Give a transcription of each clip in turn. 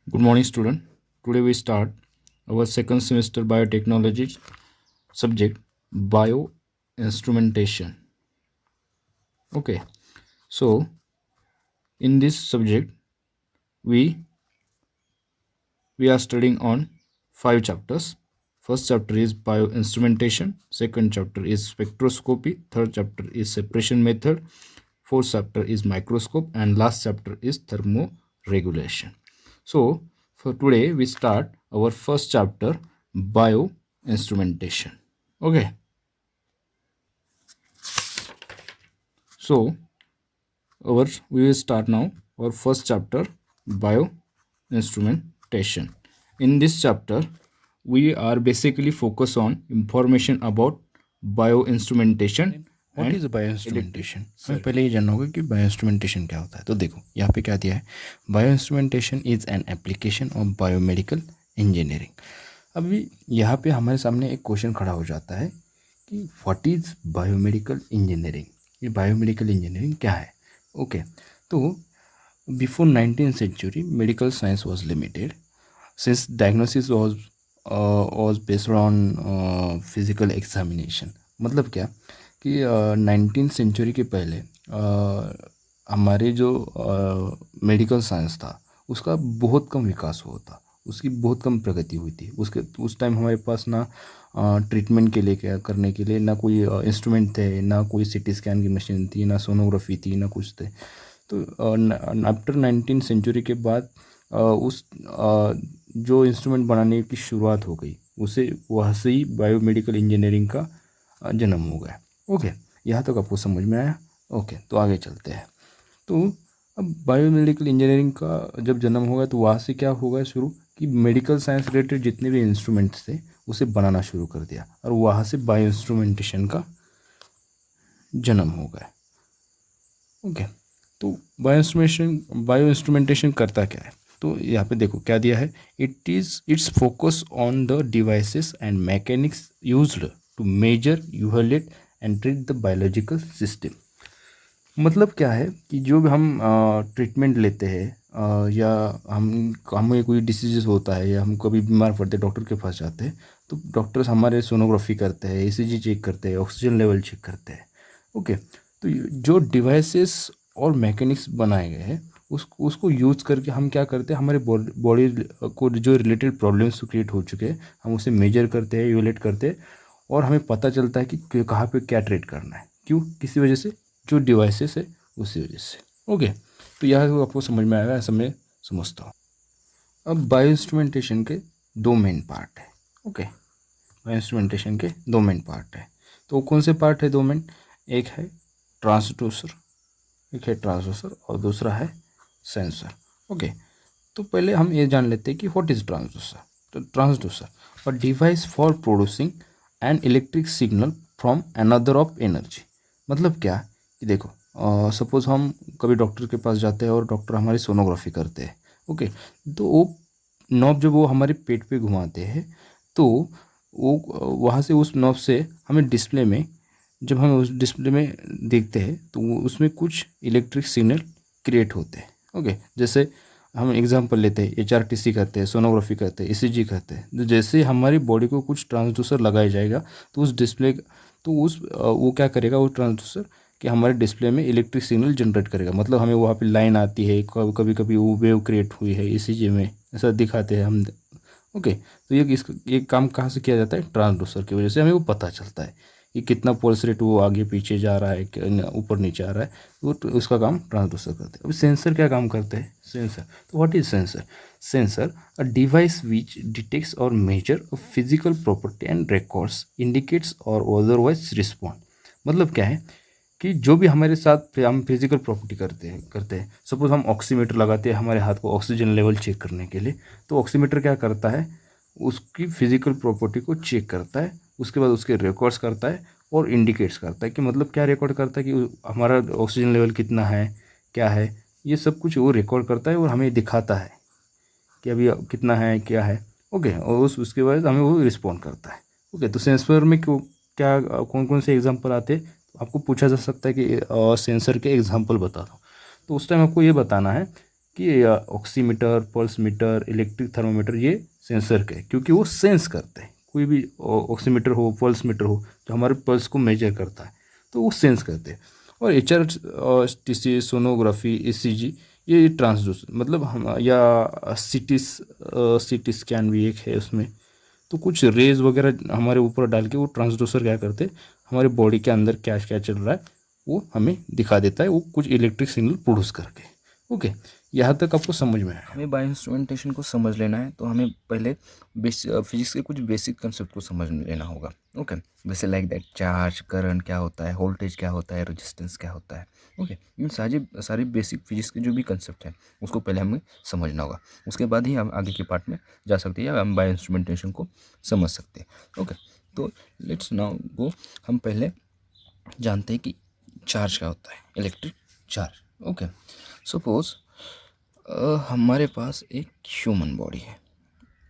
Good morning, student. Today we start our second semester biotechnology subject bioinstrumentation. Okay, so in this subject we we are studying on five chapters. First chapter is bioinstrumentation, second chapter is spectroscopy, third chapter is separation method, fourth chapter is microscope, and last chapter is thermoregulation. So for today we start our first chapter, bioinstrumentation. Okay, so we will start now our first chapter, bioinstrumentation. In this chapter we are basically focus on information about bioinstrumentation what is and bio electric instrumentation. हमें circuit. पहले ये जानना होगा कि bio instrumentation क्या होता है। तो देखो यहाँ पे क्या दिया है, bio instrumentation is an application of biomedical engineering. अभी यहाँ पे हमारे सामने एक क्वेश्चन खड़ा हो जाता है कि व्हाट इज़ बायोमेडिकल इंजीनियरिंग, ये बायोमेडिकल इंजीनियरिंग क्या है। ओके, तो before 19th century medical science was limited since diagnosis was based on physical examination. मतलब क्या कि 19th सेंचुरी के पहले हमारे जो मेडिकल साइंस था उसका बहुत कम विकास हुआ था, उसकी बहुत कम प्रगति हुई थी। उस टाइम हमारे पास ना ट्रीटमेंट के लिए क्या करने के लिए ना कोई इंस्ट्रूमेंट थे, ना कोई सीटी स्कैन की मशीन थी, ना सोनोग्राफी थी, ना कुछ थे। तो आफ्टर 19th सेंचुरी के बाद उस जो इंस्ट्रूमेंट बनाने की शुरुआत हो गई, उसे वहाँ से ही बायोमेडिकल इंजीनियरिंग का जन्म हो गया। ओके, यहाँ तक आपको समझ में आया। ओके, तो आगे चलते हैं। तो अब बायोमेडिकल इंजीनियरिंग का जब जन्म होगा तो वहाँ से क्या होगा शुरू कि मेडिकल साइंस रिलेटेड जितने भी इंस्ट्रूमेंट्स थे उसे बनाना शुरू कर दिया, और वहाँ से बायो इंस्ट्रूमेंटेशन का जन्म हो गया। ओके, तो बायो इंस्ट्रूमेंटेशन करता क्या है। तो यहाँ पे देखो क्या दिया है, it's focus on the devices and mechanics used to measure, evaluate and treat the biological system. मतलब क्या है कि जो भी हम ट्रीटमेंट लेते हैं या हमें कोई डिसीज़ होता है या हम कभी बीमार पड़ते हैं, डॉक्टर के पास जाते हैं, तो डॉक्टर्स हमारे सोनोग्राफी करते हैं, ईसीजी चेक करते हैं, ऑक्सीजन लेवल चेक करते हैं। ओके, तो जो डिवाइसेस और मैकेनिक्स बनाए गए हैं उसको यूज़ करके हम क्या करते हैं, हमारे बॉडी को जो रिलेटेड प्रॉब्लम्स क्रिएट हो चुके हैं हम उसे मेजर करते हैं, यूलेट करते हैं, और हमें पता चलता है कि कहाँ पे क्या ट्रीट करना है, क्यों, किसी वजह से, जो डिवाइसेस है उसी वजह से। ओके, तो यह आपको समझ में आएगा, ऐसा मैं समझता हूँ। अब बायो इंस्ट्रूमेंटेशन के दो मेन पार्ट है। ओके, बायो इंस्ट्रूमेंटेशन के दो मेन पार्ट है। तो कौन से पार्ट है दो मेन, एक है ट्रांसड्यूसर और दूसरा है सेंसर। ओके, तो पहले हम ये जान लेते हैं कि व्हाट इज़ ट्रांसड्यूसर। तो ट्रांसड्यूसर और device for producing an electric signal from another of energy. मतलब क्या कि देखो, सपोज हम कभी डॉक्टर के पास जाते हैं और डॉक्टर हमारी सोनोग्राफी करते हैं। ओके, तो वो नॉब जब वो हमारे पेट पे घुमाते हैं तो वो वहाँ से उस नॉब से हमें डिस्प्ले में, जब हम उस डिस्प्ले में देखते हैं तो उसमें कुछ इलेक्ट्रिक सिग्नल क्रिएट होते हैं। ओके, जैसे हम एग्जांपल लेते हैं, एचआरटीसी करते हैं, सोनोग्राफी करते हैं, ईसीजी करते हैं, तो जैसे हमारी बॉडी को कुछ ट्रांसड्यूसर लगाया जाएगा तो उस डिस्प्ले, तो उस वो क्या करेगा, वो ट्रांसड्यूसर कि हमारे डिस्प्ले में इलेक्ट्रिक सिग्नल जनरेट करेगा। मतलब हमें वहाँ पे लाइन आती है, कभी कभी वो वेव क्रिएट हुई है ईसीजी में, ऐसा दिखाते हैं हम। ओके, तो ये काम कहाँ से किया जाता है, ट्रांसड्यूसर की वजह से हमें वो पता चलता है कि कितना पल्स रेट वो आगे पीछे जा रहा है, ऊपर नीचे आ रहा है, वो उसका काम ट्रांसड्यूसर करते हैं। अब सेंसर क्या काम करते हैं, सेंसर, तो what is sensor. Sensor a device which detects or measure physical property and records, indicates or otherwise respond. मतलब क्या है कि जो भी हमारे साथ हम फिजिकल प्रॉपर्टी करते हैं सपोज हम ऑक्सीमीटर लगाते हैं हमारे हाथ को ऑक्सीजन लेवल चेक करने के लिए, तो ऑक्सीमीटर क्या करता है, उसकी फिजिकल प्रॉपर्टी को चेक करता है, उसके बाद उसके रिकॉर्ड्स करता है और इंडिकेट्स करता है कि मतलब क्या रिकॉर्ड करता है कि हमारा ऑक्सीजन लेवल कितना है, क्या है, ये सब कुछ वो रिकॉर्ड करता है और हमें दिखाता है कि अभी कितना है, क्या है। ओके, और उसके बाद हमें वो रिस्पॉन्ड करता है। ओके, तो सेंसर में क्यों, क्या कौन कौन से एग्जांपल आते हैं, आपको पूछा जा सकता है कि सेंसर के एग्जांपल बता दो। तो उस टाइम आपको ये बताना है कि oximeter, pulse meter, electric thermometer ये सेंसर के, क्योंकि वो सेंस करते हैं। कोई भी ऑक्सीमीटर हो, पल्स मीटर हो, जो हमारे पल्स को मेजर करता है, तो वो सेंस करते हैं। और HRTC, सोनोग्राफी, ECG, ये ट्रांसड्यूसर, मतलब हम, या CT स्कैन भी एक है उसमें। तो कुछ रेज वगैरह हमारे ऊपर डाल के वो ट्रांसड्यूसर क्या करते हैं, हमारे बॉडी के अंदर क्या क्या चल रहा है वो हमें दिखा देता है, वो कुछ इलेक्ट्रिक सिग्नल प्रोड्यूस करके। ओके, यहाँ तक आपको समझ में आया। हमें बायो इंस्ट्रूमेंटेशन को समझ लेना है तो हमें पहले फिजिक्स के कुछ बेसिक कंसेप्ट को समझ लेना होगा। ओके, जैसे लाइक दैट चार्ज, करंट क्या होता है, वोल्टेज क्या होता है, रेजिस्टेंस क्या होता है। ओके, इन सारी बेसिक फिजिक्स के जो भी कंसेप्ट हैं उसको पहले हमें समझना होगा। उसके बाद ही हम आगे के पार्ट में जा सकते हैं या हम बायो इंस्ट्रूमेंटेशन को समझ सकते हैं। ओके, तो लेट्स नाउ गो। हम पहले जानते हैं कि चार्ज क्या होता है, इलेक्ट्रिक चार्ज। ओके, सपोज हमारे पास एक ह्यूमन बॉडी है।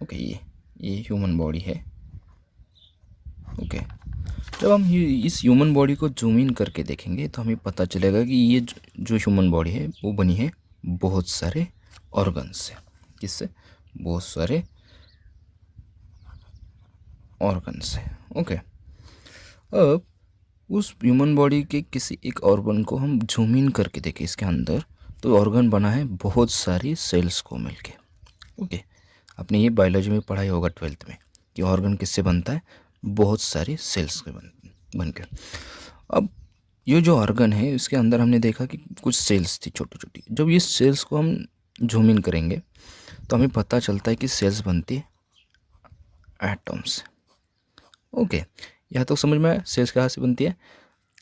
ओके, ये ह्यूमन बॉडी है। ओके, जब हम इस ह्यूमन बॉडी को जूम इन करके देखेंगे तो हमें पता चलेगा कि ये जो ह्यूमन बॉडी है वो बनी है बहुत सारे ऑर्गन से। किससे? बहुत सारे ऑर्गन से। ओके, अब उस ह्यूमन बॉडी के किसी एक ऑर्गन को हम जूम इन करके देखें इसके अंदर, तो ऑर्गन बना है बहुत सारी सेल्स को मिलके। ओके, आपने ये बायोलॉजी में पढ़ा ही होगा 12th में कि ऑर्गन किससे बनता है, बहुत सारी सेल्स के बन के। अब ये जो ऑर्गन है इसके अंदर हमने देखा कि कुछ सेल्स थी छोटी छोटी। जब ये सेल्स को हम जूम इन करेंगे तो हमें पता चलता है कि सेल्स बनती है एटम से। ओके, यहाँ तो समझ में आया सेल्स कहाँ से बनती है,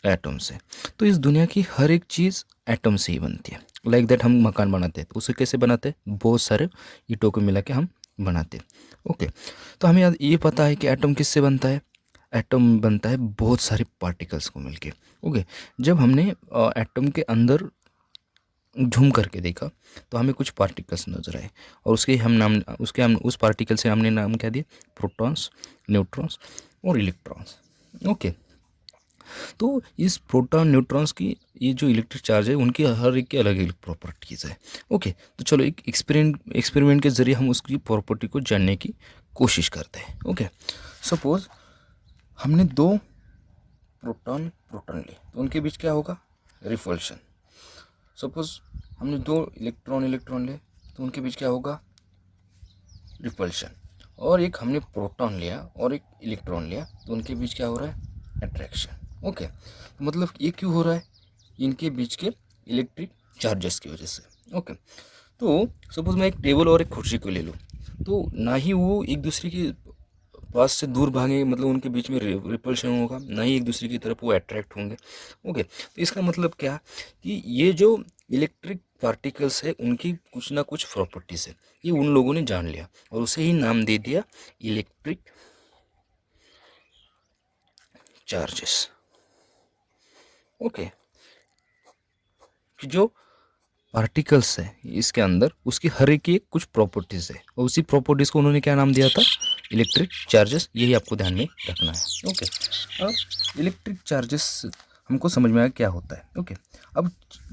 एटम से। तो इस दुनिया की हर एक चीज़ एटम से ही बनती है। लाइक दैट हम मकान बनाते हैं तो उसे कैसे बनाते हैं, बहुत सारे ईंटों को मिला के हम बनाते हैं। ओके, तो हमें ये पता है कि एटम किससे बनता है, एटम बनता है बहुत सारे पार्टिकल्स को मिलके। ओके, जब हमने एटम के अंदर झूम करके देखा तो हमें कुछ पार्टिकल्स नजर आए और हम उस पार्टिकल से हमने नाम क्या दिया, प्रोटॉन्स, न्यूट्रॉन्स और इलेक्ट्रॉन्स। ओके, तो इस प्रोटॉन न्यूट्रॉन्स की ये जो इलेक्ट्रिक चार्ज है उनकी हर एक की अलग अलग प्रॉपर्टीज़ है। ओके, तो चलो एक एक्सपेरिमेंट के ज़रिए हम उसकी प्रॉपर्टी को जानने की कोशिश करते हैं। ओके, सपोज हमने दो प्रोटॉन लिए तो उनके बीच क्या होगा, रिपल्शन। सपोज हमने दो इलेक्ट्रॉन लिए तो उनके बीच क्या होगा, रिपल्शन। और एक हमने प्रोटॉन लिया और एक इलेक्ट्रॉन लिया तो उनके बीच क्या हो रहा है, अट्रैक्शन। ओके, तो मतलब ये क्यों हो रहा है, इनके बीच के इलेक्ट्रिक चार्जेस की वजह से। ओके, तो सपोज मैं एक टेबल और एक कुर्सी को ले लूँ तो ना ही वो एक दूसरे के पास से दूर भागे, मतलब उनके बीच में रिपल्शन होगा, ना ही एक दूसरे की तरफ वो अट्रैक्ट होंगे। ओके, तो इसका मतलब क्या कि ये जो इलेक्ट्रिक पार्टिकल्स है उनकी कुछ ना कुछ प्रॉपर्टीज है, ये उन लोगों ने जान लिया और उसे ही नाम दे दिया इलेक्ट्रिक चार्जेस। ओके, कि जो पार्टिकल्स है इसके अंदर उसकी हर एक की कुछ प्रॉपर्टीज है और उसी प्रॉपर्टीज को उन्होंने क्या नाम दिया था, इलेक्ट्रिक चार्जेस। यही आपको ध्यान में रखना है। ओके, अब इलेक्ट्रिक चार्जेस हमको समझ में आया क्या होता है। ओके, अब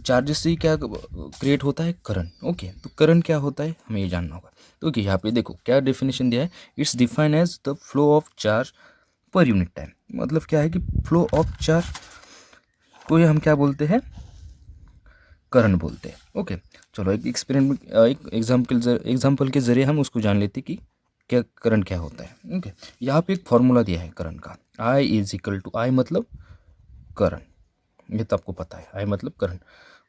चार्जेस से क्या क्रिएट होता है, करंट। ओके, तो करंट क्या होता है हमें ये जानना होगा। तो ओके, यहाँ पे देखो क्या डेफिनेशन दिया है, it's define as the flow of charge per unit time. मतलब क्या है कि फ्लो ऑफ चार्ज को ये हम क्या बोलते हैं, करंट बोलते हैं। ओके, चलो एक एग्जाम्पल के जरिए हम उसको जान लेते कि क्या करंट क्या होता है। ओके, यहाँ पे एक फॉर्मूला दिया है करंट का, I इज इक्वल टू, आई मतलब करंट, ये तो आपको पता है, आई मतलब करंट।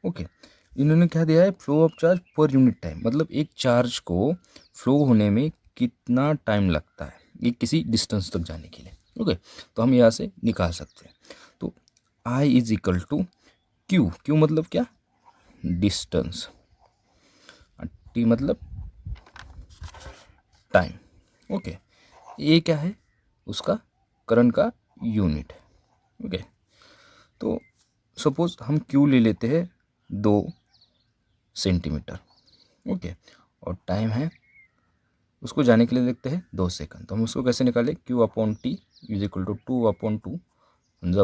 ओके, इन्होंने क्या दिया है, flow of charge per unit time, मतलब एक चार्ज को फ्लो होने में कितना टाइम लगता है ये किसी डिस्टेंस तक जाने के लिए। ओके, तो हम यहाँ से निकाल सकते हैं। तो I is equal to Q मतलब क्या, डिस्टेंस, टी मतलब टाइम। ओके, ये क्या है, उसका करंट का यूनिट है। ओके, तो सपोज हम क्यू ले लेते हैं 2 सेंटीमीटर। ओके, और टाइम है उसको जाने के लिए देखते हैं 2 सेकंड। तो हम उसको कैसे निकालें, Q upon T is equal to 2/2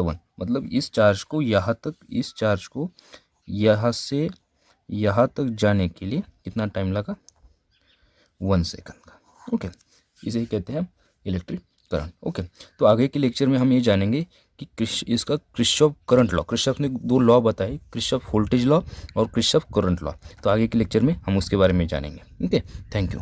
1। मतलब इस चार्ज को यहाँ तक, इस चार्ज को यहाँ से यहाँ तक जाने के लिए कितना टाइम लगा, 1 सेकंड का। ओके, इसे ही कहते हैं इलेक्ट्रिक करंट। ओके, तो आगे के लेक्चर में हम ये जानेंगे कि इसका किरचॉफ करंट लॉ, किरचॉफ ने 2 लॉ बताए, किरचॉफ वोल्टेज लॉ और किरचॉफ करंट लॉ। तो आगे के लेक्चर में हम उसके बारे में जानेंगे। Okay, thank you.